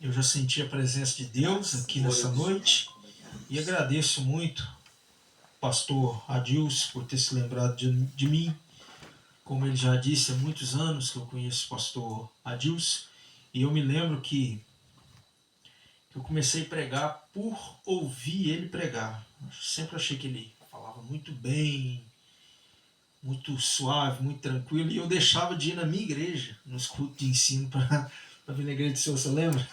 Eu já senti a presença de Deus aqui nessa noite e agradeço muito pastor Adilson por ter se lembrado de mim. Como ele já disse, há muitos anos que eu conheço o pastor Adilson e eu me lembro que eu comecei a pregar por ouvir ele pregar. Eu sempre achei que ele falava muito bem, muito suave, muito tranquilo, e eu deixava de ir na minha igreja, nos cultos de ensino, para vir na igreja do Senhor, você lembra?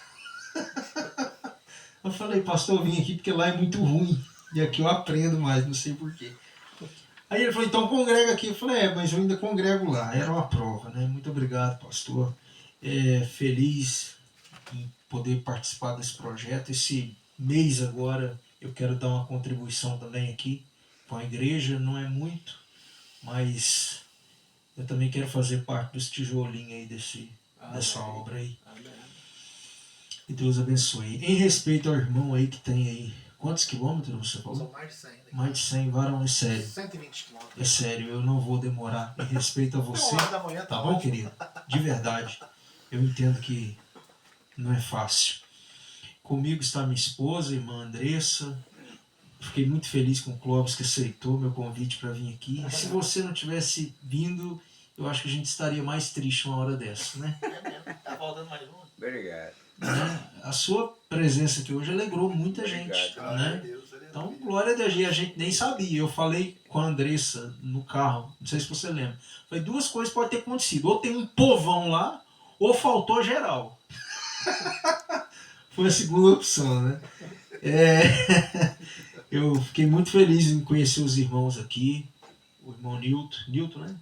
Eu falei, pastor, eu vim aqui porque lá é muito ruim, e aqui eu aprendo mais, não sei porquê. Aí ele falou, então congrega aqui. Eu falei, mas eu ainda congrego lá, era uma prova, né? Muito obrigado, pastor. Feliz em poder participar desse projeto. Esse mês agora eu quero dar uma contribuição também aqui com a igreja, não é muito, mas eu também quero fazer parte dos tijolinhos aí dessa obra aí. Amém. E Deus abençoe. Em respeito ao irmão aí que tem aí, quantos quilômetros você falou? São mais de 100. Né? Mais de 100, varão, é sério. 120 quilômetros. É sério, eu não vou demorar. Em respeito a você. Da manhã tá bom, ótimo. querido? De verdade. Eu entendo que não é fácil. Comigo está minha esposa, irmã Andressa. Fiquei muito feliz com o Clóvis que aceitou meu convite para vir aqui. Se você não tivesse vindo, eu acho que a gente estaria mais triste uma hora dessa, né? É mesmo. Tá faltando mais uma. Obrigado. A sua presença aqui hoje alegrou muita gente. Né? Então, glória a Deus. E a gente nem sabia. Eu falei com a Andressa no carro, não sei se você lembra. Falei, duas coisas podem ter acontecido. Ou tem um povão lá, ou faltou geral. Foi a segunda opção, né? Eu fiquei muito feliz em conhecer os irmãos aqui. O irmão Nilton, né?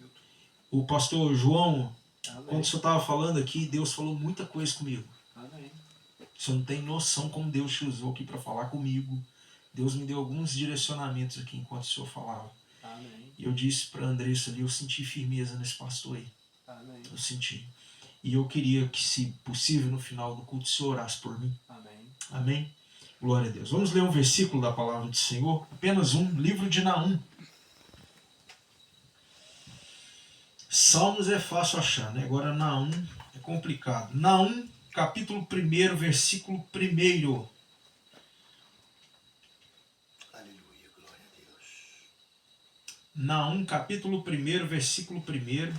O pastor João, amém. Quando o senhor estava falando aqui, Deus falou muita coisa comigo. Amém. O senhor não tem noção como Deus te usou aqui para falar comigo. Deus me deu alguns direcionamentos aqui enquanto o senhor falava. Amém. E eu disse para a Andressa ali, eu senti firmeza nesse pastor aí. Amém. Eu senti. E eu queria que, se possível, no final do culto, o senhor orasse por mim. Amém. Amém. Glória a Deus. Vamos ler um versículo da palavra do Senhor. Apenas um, livro de Naum. Salmos é fácil achar, né? Agora Naum é complicado. Naum, capítulo 1, versículo 1. Aleluia, glória a Deus. Naum, capítulo 1, versículo 1.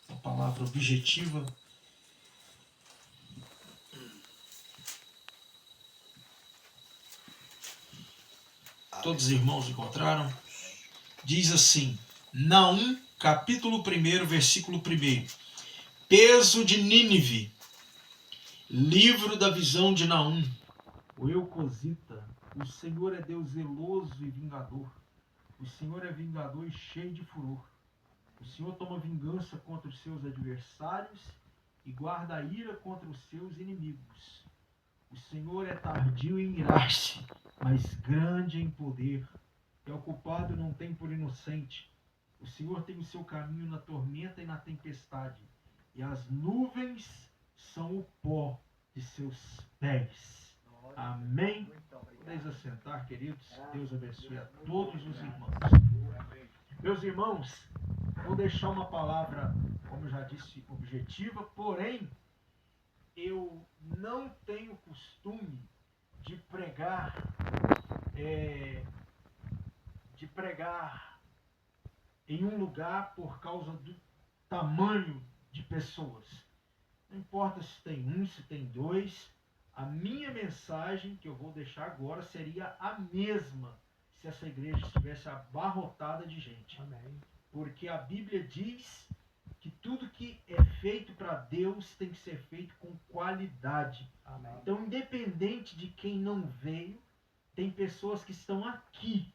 Uma palavra objetiva. Todos os irmãos encontraram? Diz assim, Naum, capítulo 1, versículo 1. Peso de Nínive. Livro da visão de Naum. O Eucosita. O Senhor é Deus zeloso e vingador. O Senhor é vingador e cheio de furor. O Senhor toma vingança contra os seus adversários e guarda a ira contra os seus inimigos. O Senhor é tardio em irar-se, mas grande em poder. É o culpado não tem por inocente. O Senhor tem o seu caminho na tormenta e na tempestade, e as nuvens são o pó de seus pés. Amém? Podeis assentar, queridos. Deus abençoe a todos os irmãos. Meus irmãos, vou deixar uma palavra, como eu já disse, objetiva, porém, eu não tenho costume de pregar em um lugar por causa do tamanho de pessoas. Não importa se tem um, se tem dois, a minha mensagem que eu vou deixar agora seria a mesma se essa igreja estivesse abarrotada de gente. Amém. Porque a Bíblia diz que tudo que é feito para Deus tem que ser feito com qualidade. Amém. Então, independente de quem não veio, tem pessoas que estão aqui.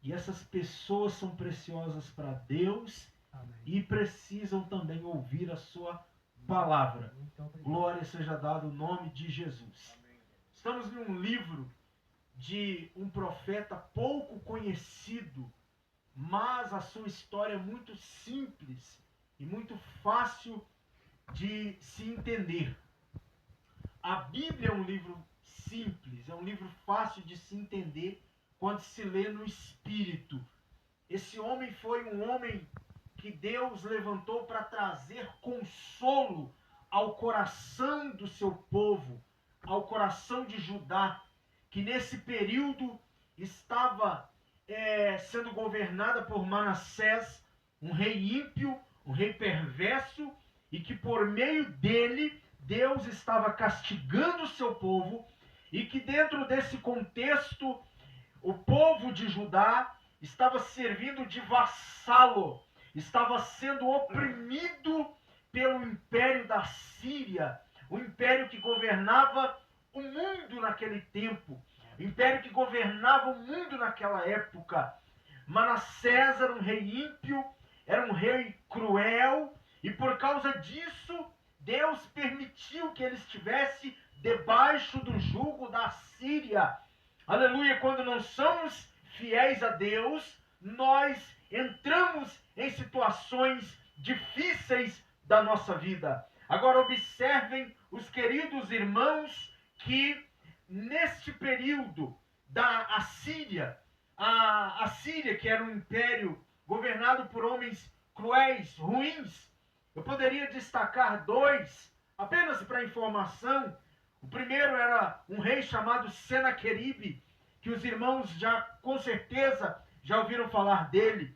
E essas pessoas são preciosas para Deus. Amém. E precisam também ouvir a sua palavra. Glória seja dada o nome de Jesus. Amém. Estamos num livro de um profeta pouco conhecido, mas a sua história é muito simples e muito fácil de se entender. A Bíblia é um livro simples, é um livro fácil de se entender quando se lê no Espírito. Esse homem foi um homem que Deus levantou para trazer consolo ao coração do seu povo, ao coração de Judá, que nesse período estava sendo governada por Manassés, um rei ímpio, um rei perverso, e que por meio dele Deus estava castigando o seu povo, e que dentro desse contexto o povo de Judá estava servindo de vassalo, estava sendo oprimido pelo império da Síria, o império que governava o mundo naquele tempo, o império que governava o mundo naquela época. Manassés era um rei ímpio, era um rei cruel, e por causa disso, Deus permitiu que ele estivesse debaixo do jugo da Síria. Aleluia, quando não somos fiéis a Deus, nós entramos em situações difíceis da nossa vida. Agora observem os queridos irmãos que neste período da Assíria, a Síria, que era um império governado por homens cruéis, ruins, eu poderia destacar dois, apenas para informação. O primeiro era um rei chamado Senaqueribe, que os irmãos já, com certeza, já ouviram falar dele.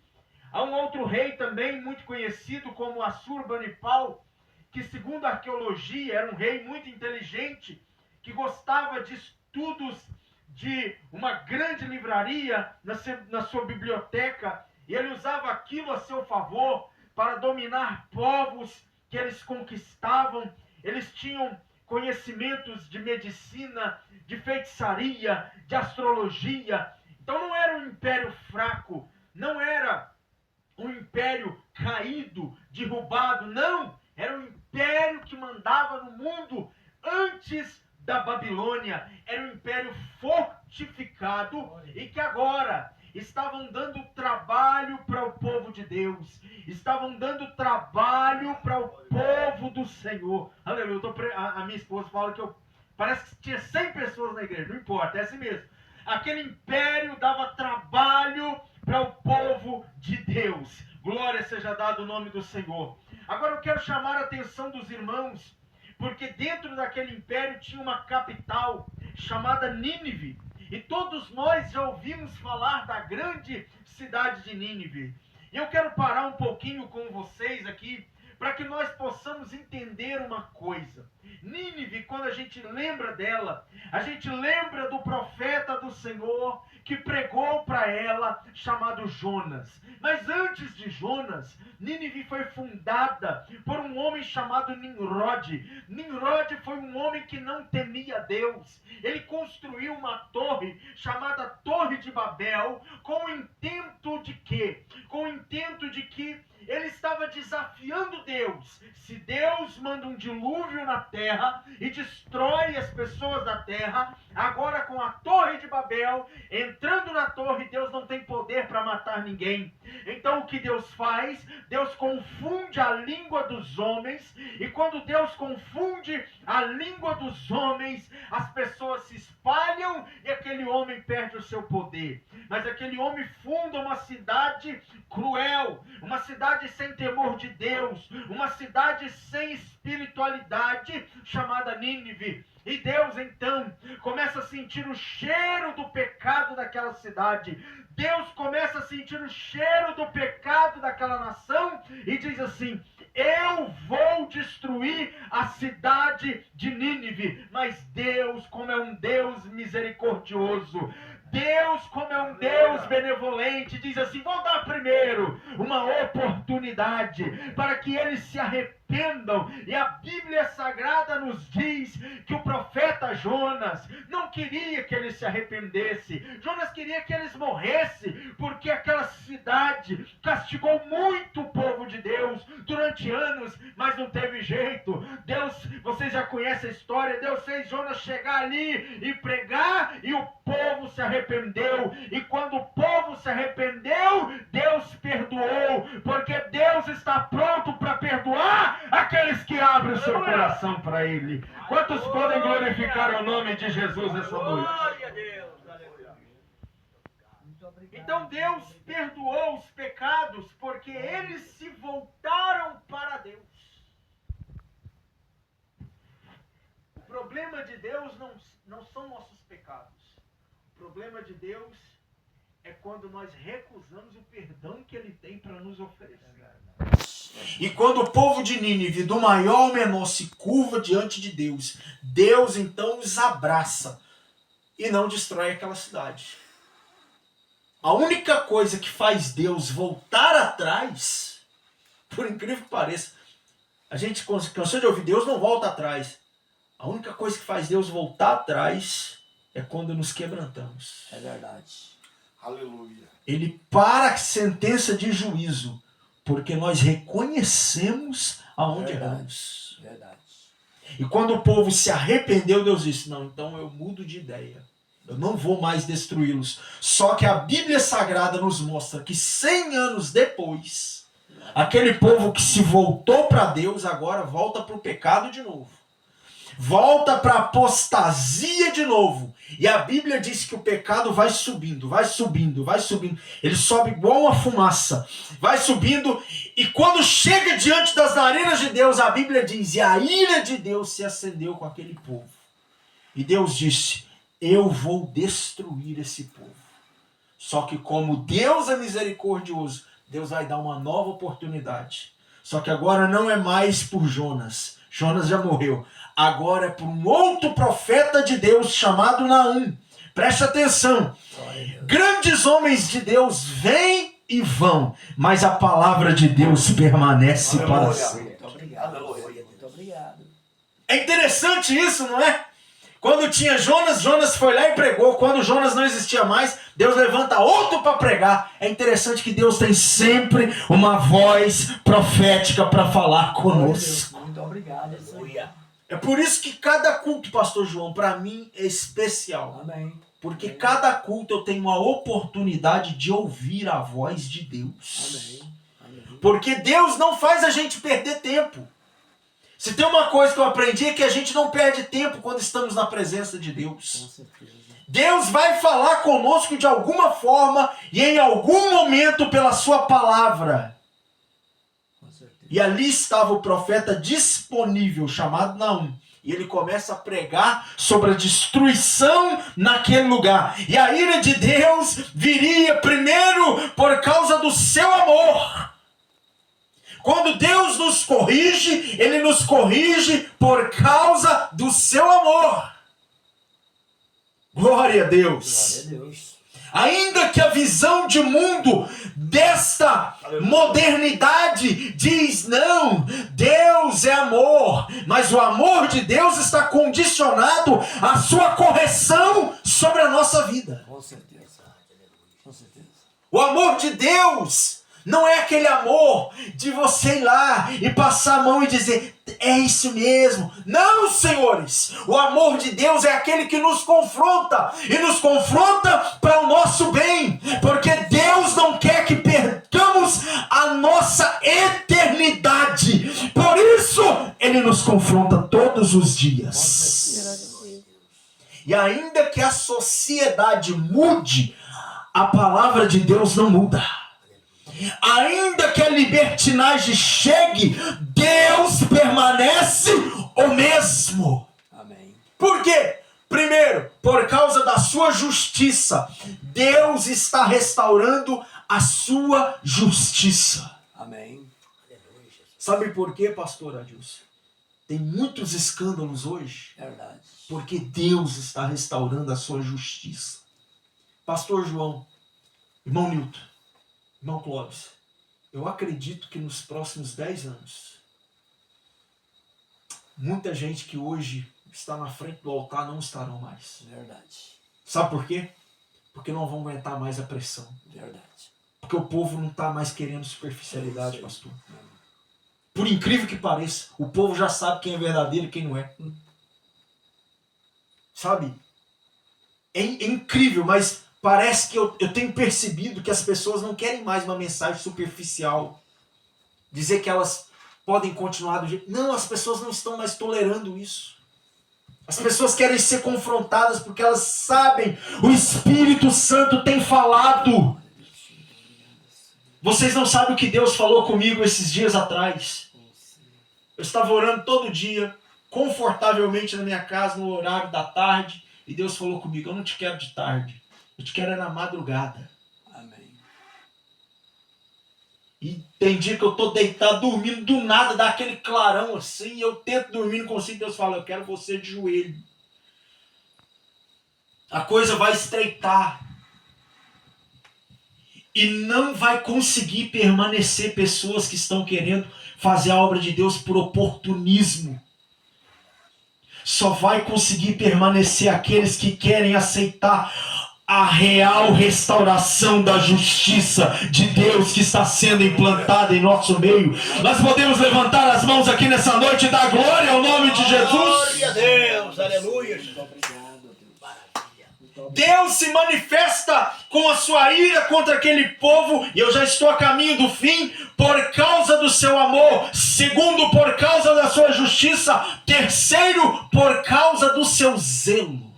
Há um outro rei também muito conhecido como Assurbanipal, que segundo a arqueologia era um rei muito inteligente, que gostava de estudos de uma grande livraria na sua biblioteca, e ele usava aquilo a seu favor para dominar povos que eles conquistavam. Eles tinham conhecimentos de medicina, de feitiçaria, de astrologia. Então não era um império fraco, não era um império caído, derrubado, não. Era um império que mandava no mundo antes da Babilônia. Era um império fortificado e que agora estavam dando trabalho para o povo de Deus, estavam dando trabalho para o povo do Senhor. Aleluia. A minha esposa fala que parece que tinha 100 pessoas na igreja, não importa, é assim mesmo. Aquele império dava trabalho para o povo de Deus. Glória seja dada o nome do Senhor. Agora eu quero chamar a atenção dos irmãos, porque dentro daquele império tinha uma capital chamada Nínive. E todos nós já ouvimos falar da grande cidade de Nínive. E eu quero parar um pouquinho com vocês aqui, para que nós possamos entender uma coisa. Nínive, quando a gente lembra dela, a gente lembra do profeta do Senhor que pregou para ela, chamado Jonas. Mas antes de Jonas, Nínive foi fundada por um homem chamado Nimrod. Nimrod foi um homem que não temia Deus. Ele construiu uma torre chamada Torre de Babel, com o intento de quê? Com o intento de que ele estava desafiando Deus. Se Deus manda um dilúvio na terra e destrói as pessoas da terra, agora com a Torre de Babel, entrando na torre, Deus não tem poder para matar ninguém. Então o que Deus faz? Deus confunde a língua dos homens, e quando Deus confunde a língua dos homens, as pessoas se espalham e aquele homem perde o seu poder. Mas aquele homem funda uma cidade cruel, uma cidade sem temor de Deus, uma cidade sem espiritualidade, chamada Nínive. E Deus então começa a sentir o cheiro do pecado daquela cidade. Deus começa a sentir o cheiro do pecado daquela nação e diz assim: eu vou destruir a cidade de Nínive. Mas Deus, como é um Deus misericordioso, Deus, como é um Deus benevolente, diz assim: vou dar primeiro uma oportunidade para que eles se arrependam. E a Bíblia Sagrada nos diz que o profeta Jonas não queria que eles se arrependessem. Jonas queria que eles morressem, porque aquela cidade castigou muito o povo de Deus durante anos, mas não teve jeito. Deus, vocês já conhecem a história, Deus fez Jonas chegar ali e pregar, e o povo se arrependeu. E quando o povo se arrependeu, Deus perdoou, porque Deus está pronto para perdoar aqueles que abrem o seu coração para Ele. Quantos podem glorificar o nome de Jesus essa noite? Glória a Deus. Aleluia. Então Deus perdoou os pecados porque eles se voltaram para Deus. O problema de Deus não são nossos pecados. O problema de Deus é quando nós recusamos o perdão que Ele tem para nos oferecer. E quando o povo de Nínive, do maior ao menor, se curva diante de Deus, Deus então os abraça e não destrói aquela cidade. A única coisa que faz Deus voltar atrás, por incrível que pareça, a gente cansou de ouvir, Deus não volta atrás. A única coisa que faz Deus voltar atrás é quando nos quebrantamos. É verdade. Aleluia. Ele para a sentença de juízo, porque nós reconhecemos aonde erramos. Verdade. E quando o povo se arrependeu, Deus disse, não, então eu mudo de ideia. Eu não vou mais destruí-los. Só que a Bíblia Sagrada nos mostra que 100 anos depois, aquele povo que se voltou para Deus agora volta para o pecado de novo. Volta para a apostasia de novo. E a Bíblia diz que o pecado vai subindo, vai subindo, vai subindo. Ele sobe igual uma fumaça. Vai subindo. E quando chega diante das narinas de Deus, a Bíblia diz, e a ira de Deus se acendeu com aquele povo. E Deus disse, eu vou destruir esse povo. Só que como Deus é misericordioso, Deus vai dar uma nova oportunidade. Só que agora não é mais por Jonas. Jonas já morreu. Agora é por um outro profeta de Deus chamado Naum. Preste atenção. Grandes homens de Deus vêm e vão, mas a palavra de Deus permanece para sempre. Muito obrigado. Muito obrigado. É interessante isso, não é? Quando tinha Jonas foi lá e pregou. Quando Jonas não existia mais, Deus levanta outro para pregar. É interessante que Deus tem sempre uma voz profética para falar conosco. Muito obrigado. É por isso que cada culto, pastor João, para mim é especial. Amém. Porque cada culto eu tenho a oportunidade de ouvir a voz de Deus. Amém. Porque Deus não faz a gente perder tempo. Se tem uma coisa que eu aprendi é que a gente não perde tempo quando estamos na presença de Deus. Com certeza. Deus vai falar conosco de alguma forma e em algum momento pela sua palavra. Com certeza. E ali estava o profeta disponível, chamado Naum. E ele começa a pregar sobre a destruição naquele lugar. E a ira de Deus viria primeiro por causa do seu amor. Quando Deus nos corrige, Ele nos corrige por causa do seu amor. Glória a Deus. Glória a Deus. Ainda que a visão de mundo desta modernidade diz, não, Deus é amor, mas o amor de Deus está condicionado à sua correção sobre a nossa vida. Com certeza. Com certeza. O amor de Deus não é aquele amor de você ir lá e passar a mão e dizer, é isso mesmo. Não, senhores. O amor de Deus é aquele que nos confronta. E nos confronta para o nosso bem. Porque Deus não quer que percamos a nossa eternidade. Por isso, Ele nos confronta todos os dias. E ainda que a sociedade mude, a palavra de Deus não muda. Ainda que a libertinagem chegue, Deus permanece o mesmo. Amém. Por quê? Primeiro, por causa da sua justiça. Deus está restaurando a sua justiça. Amém. Sabe por quê, pastor Adilson? Tem muitos escândalos hoje. Verdade. Porque Deus está restaurando a sua justiça. Pastor João, irmão Nilton, irmão Clóvis, eu acredito que nos próximos 10 anos, muita gente que hoje está na frente do altar não estarão mais. Verdade. Sabe por quê? Porque não vão aguentar mais a pressão. Verdade. Porque o povo não está mais querendo superficialidade, pastor. Por incrível que pareça, o povo já sabe quem é verdadeiro e quem não é. Sabe? É incrível, mas parece que eu tenho percebido que as pessoas não querem mais uma mensagem superficial. Dizer que elas podem continuar do jeito... Não, as pessoas não estão mais tolerando isso. As pessoas querem ser confrontadas porque elas sabem, o Espírito Santo tem falado. Vocês não sabem o que Deus falou comigo esses dias atrás. Eu estava orando todo dia, confortavelmente na minha casa, no horário da tarde, e Deus falou comigo: eu não te quero de tarde, eu te quero na madrugada. Amém. E tem dia que eu estou deitado, dormindo, do nada, dá aquele clarão assim, e eu tento dormir, não consigo. Deus fala: eu quero você de joelho. A coisa vai estreitar. E não vai conseguir permanecer pessoas que estão querendo fazer a obra de Deus por oportunismo. Só vai conseguir permanecer aqueles que querem aceitar a real restauração da justiça de Deus que está sendo implantada em nosso meio. Nós podemos levantar as mãos aqui nessa noite e dar glória ao nome de Jesus. Glória a Deus, aleluia. Deus se manifesta com a sua ira contra aquele povo, e eu já estou a caminho do fim, por causa do seu amor. Segundo, por causa da sua justiça. Terceiro, por causa do seu zelo.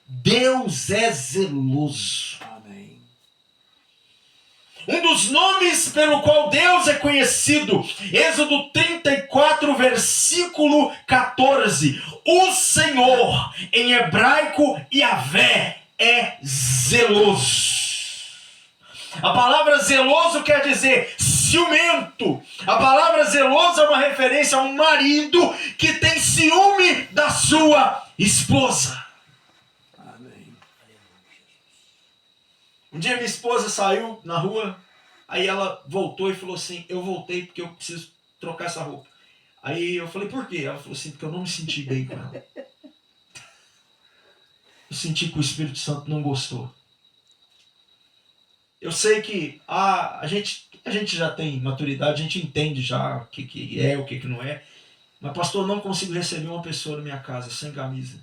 Deus é zeloso. Amém. Um dos nomes pelo qual Deus é conhecido, Êxodo 34, versículo 14. O Senhor, em hebraico, Yahvé, é zeloso. A palavra zeloso quer dizer ciumento. A palavra zeloso é uma referência a um marido que tem ciúme da sua esposa. Amém. Um dia minha esposa saiu na rua, aí ela voltou e falou assim: eu voltei porque eu preciso trocar essa roupa. Aí eu falei: por quê? Ela falou assim: porque eu não me senti bem com ela. Eu senti que o Espírito Santo não gostou. Eu sei que a gente já tem maturidade, a gente entende já o que é, o que não é. Mas, pastor, eu não consigo receber uma pessoa na minha casa sem camisa,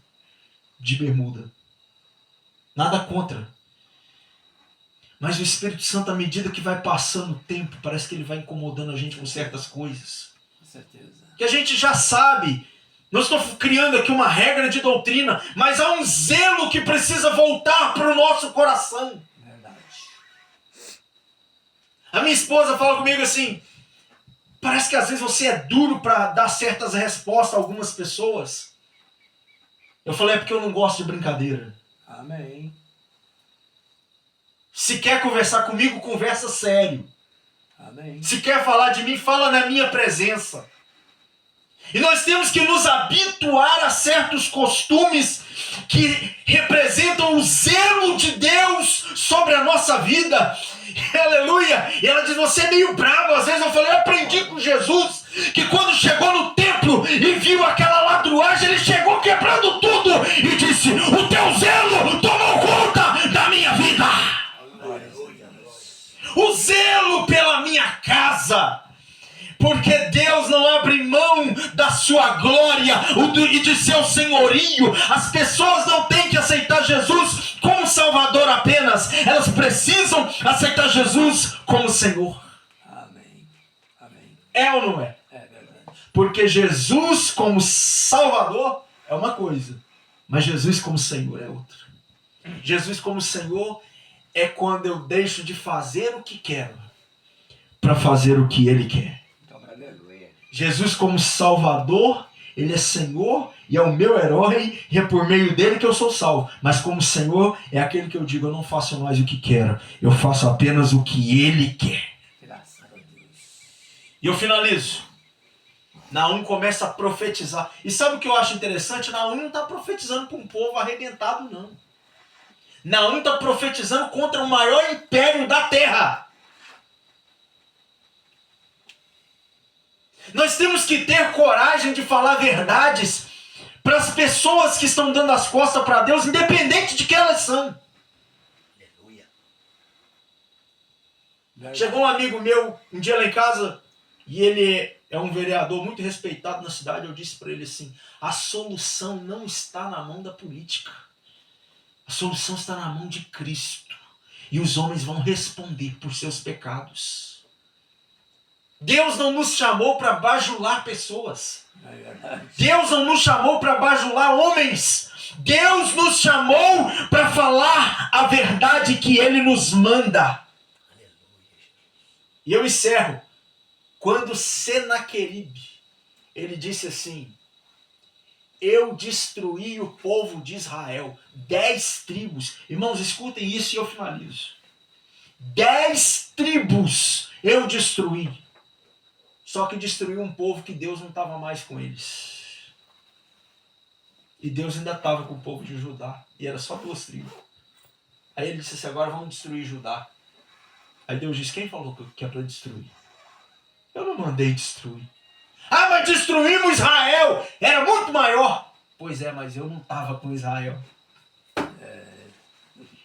de bermuda. Nada contra. Mas o Espírito Santo, à medida que vai passando o tempo, parece que ele vai incomodando a gente com certas coisas. Com certeza. Que a gente já sabe. Não estou criando aqui uma regra de doutrina, mas há um zelo que precisa voltar para o nosso coração. Verdade. A minha esposa fala comigo assim: parece que às vezes você é duro para dar certas respostas a algumas pessoas. Eu falei: é porque eu não gosto de brincadeira. Amém. Se quer conversar comigo, conversa sério. Amém. Se quer falar de mim, fala na minha presença. E nós temos que nos habituar a certos costumes que representam o zelo de Deus sobre a nossa vida. Aleluia! E ela diz: você é meio bravo. Às vezes eu falei: eu aprendi com Jesus que quando chegou no templo e viu aquela ladruagem, ele chegou quebrando tudo e disse: o teu zelo tomou conta da minha vida. O zelo pela minha casa. Porque Deus não abre mão da sua glória e de seu senhorio. As pessoas não têm que aceitar Jesus como Salvador apenas. Elas precisam aceitar Jesus como Senhor. Amém. Amém. É ou não é? É verdade. Porque Jesus como Salvador é uma coisa, mas Jesus como Senhor é outra. Jesus como Senhor é quando eu deixo de fazer o que quero para fazer o que Ele quer. Jesus como Salvador, Ele é Senhor e é o meu herói, e é por meio dele que eu sou salvo. Mas como Senhor, é aquele que eu digo: eu não faço mais o que quero, eu faço apenas o que Ele quer. Graças a Deus. E eu finalizo. Naum começa a profetizar. E sabe o que eu acho interessante? Naum não está profetizando para um povo arrebentado, não. Naum está profetizando contra o maior império da terra. Nós temos que ter coragem de falar verdades para as pessoas que estão dando as costas para Deus, independente de quem elas são. Aleluia. Chegou um amigo meu um dia lá em casa, e ele é um vereador muito respeitado na cidade. Eu disse para ele assim: a solução não está na mão da política. A solução está na mão de Cristo. E os homens vão responder por seus pecados. Deus não nos chamou para bajular pessoas. É verdade. Deus não nos chamou para bajular homens. Deus nos chamou para falar a verdade que Ele nos manda. E eu encerro. Quando Senaqueribe, ele disse assim: eu destruí o povo de Israel. 10 tribos. Irmãos, escutem isso e eu finalizo. 10 tribos eu destruí. Só que destruí um povo que Deus não estava mais com eles. E Deus ainda estava com o povo de Judá. E era só 2 tribos. Aí ele disse assim: agora vamos destruir Judá. Aí Deus disse: quem falou que é para destruir? Eu não mandei destruir. Ah, mas destruímos Israel. Era muito maior. Pois é, mas eu não estava com Israel.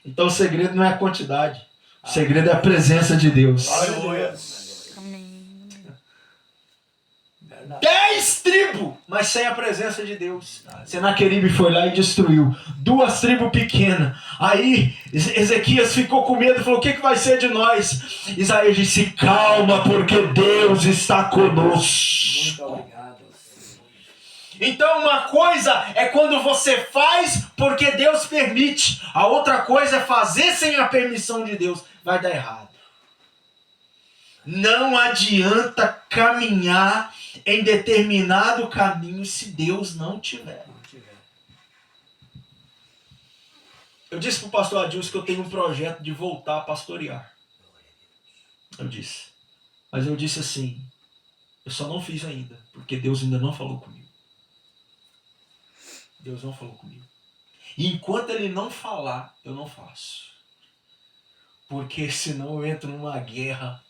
Então o segredo não é a quantidade. O segredo é a presença de Deus. Aleluia. Amém. Verdade. 10 tribos, mas sem a presença de Deus. Senaqueribe foi lá e destruiu 2 tribos pequenas. Aí Ezequias ficou com medo e falou: o que vai ser de nós? Isaías disse: calma, porque Deus está conosco. Muito obrigado, Senhor. Então uma coisa é quando você faz porque Deus permite. A outra coisa é fazer sem a permissão de Deus. Vai dar errado. Não adianta caminhar em determinado caminho se Deus não tiver. Não tiver. Eu disse para o pastor Adilson que eu tenho um projeto de voltar a pastorear. Eu disse. Mas eu disse assim: eu só não fiz ainda, porque Deus ainda não falou comigo. Deus não falou comigo. E enquanto Ele não falar, eu não faço. Porque senão eu entro numa guerra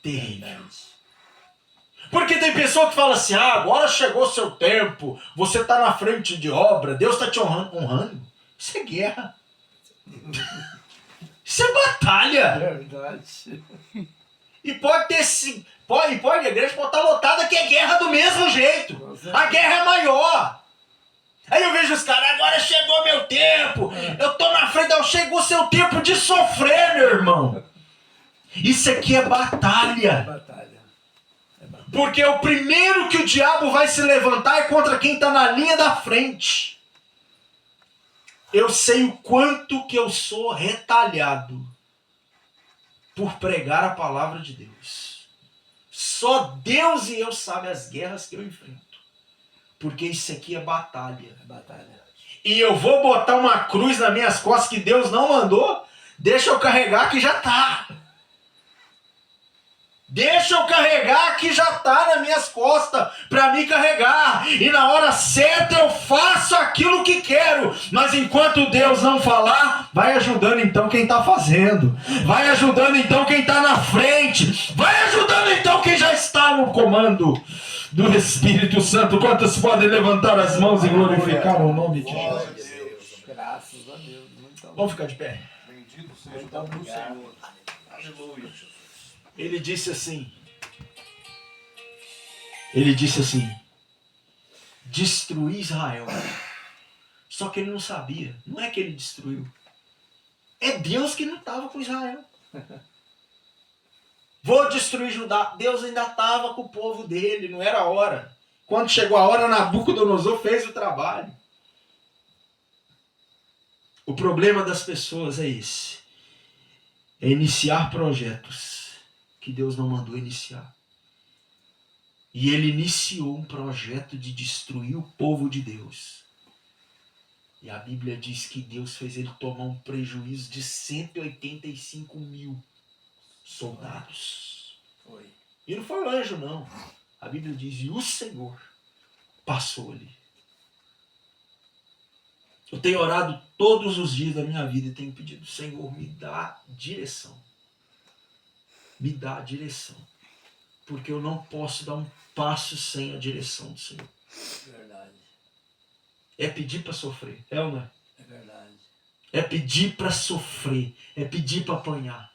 terrível. Verdade. Porque tem pessoa que fala assim: ah, agora chegou seu tempo, você está na frente de obra, Deus está te honrando. Isso é guerra. Isso é batalha. Verdade. E pode ter sim. Pode a igreja pode estar lotada que é guerra do mesmo jeito. A guerra é maior. Aí eu vejo os caras: agora chegou meu tempo, eu tô na frente, chegou seu tempo de sofrer, meu irmão. Isso aqui é batalha. Batalha. É batalha. Porque o primeiro que o diabo vai se levantar é contra quem está na linha da frente. Eu sei o quanto que eu sou retalhado por pregar a palavra de Deus. Só Deus e eu sabem as guerras que eu enfrento. Porque isso aqui é batalha. É batalha. E eu vou botar uma cruz nas minhas costas que Deus não mandou. Deixa eu carregar que já tá. Deixa eu carregar que já tá nas minhas costas para me carregar. E na hora certa eu faço aquilo que quero. Mas enquanto Deus não falar, vai ajudando então quem tá fazendo. Vai ajudando então quem tá na frente. Vai ajudando então quem já está no comando do Espírito Santo. Quantos podem levantar as mãos e glorificar o nome de Glória Jesus? a Deus. Graças a Deus. Muito Vamos ficar de pé. Bendito seja Muito o nome do obrigado. Senhor. Aleluia. Ele disse assim, destruir Israel. Só que ele não sabia. Não é que ele destruiu. É Deus que não estava com Israel. Vou destruir Judá. Deus ainda estava com o povo dele. Não era a hora. Quando chegou a hora, Nabucodonosor fez o trabalho. O problema das pessoas é esse. É iniciar projetos que Deus não mandou iniciar. E ele iniciou um projeto de destruir o povo de Deus. E a Bíblia diz que Deus fez ele tomar um prejuízo de 185 mil soldados. Foi. E não foi o anjo, não. A Bíblia diz: e o Senhor passou ali. Eu tenho orado todos os dias da minha vida e tenho pedido: Senhor, me dá direção. Me dá direção. Porque eu não posso dar um passo sem a direção do Senhor. Verdade. É pedir para sofrer, é ou não é? É verdade. É pedir para sofrer, é pedir para apanhar.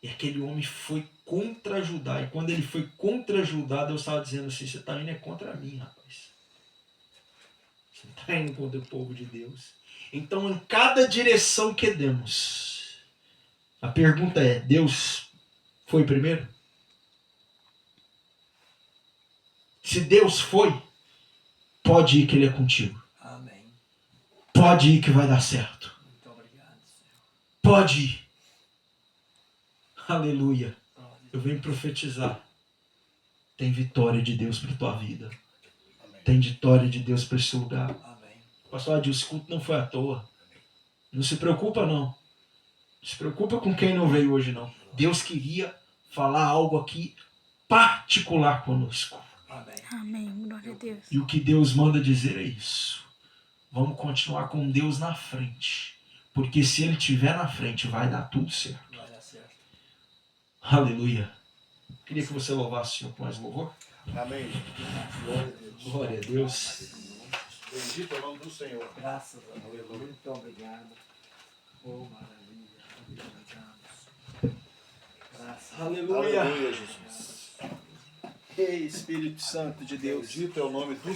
E aquele homem foi contra Judá. E quando ele foi contra Judá, Deus estava dizendo assim: você está indo contra mim, rapaz. Você não está indo contra o povo de Deus. Então, em cada direção que demos, a pergunta é: Deus, foi primeiro? Se Deus foi, pode ir que Ele é contigo. Amém. Pode ir que vai dar certo. Muito obrigado, Senhor. Pode ir. Aleluia. Glória a Eu venho profetizar. Tem vitória de Deus para tua vida. Amém. Tem vitória de Deus para esse lugar. Deus. Amém. Pastor Adilson, esse culto não foi à toa. Não se preocupa não. Não se preocupa com quem não veio hoje não. Deus queria falar algo aqui particular conosco. Amém. Amém. Glória a Deus. E o que Deus manda dizer é isso. Vamos continuar com Deus na frente. Porque se Ele estiver na frente, vai dar tudo certo. Vai dar certo. Aleluia. Queria que você louvasse o Senhor com mais louvor. Amém. Glória a Deus. Glória a Deus. Bendito é o nome do Senhor. Graças a Deus. Muito obrigado. Oh, maravilha. Muito obrigado. Graças Aleluia. Aleluia, Jesus. Ei, Espírito Santo de Deus. Bendito é o nome do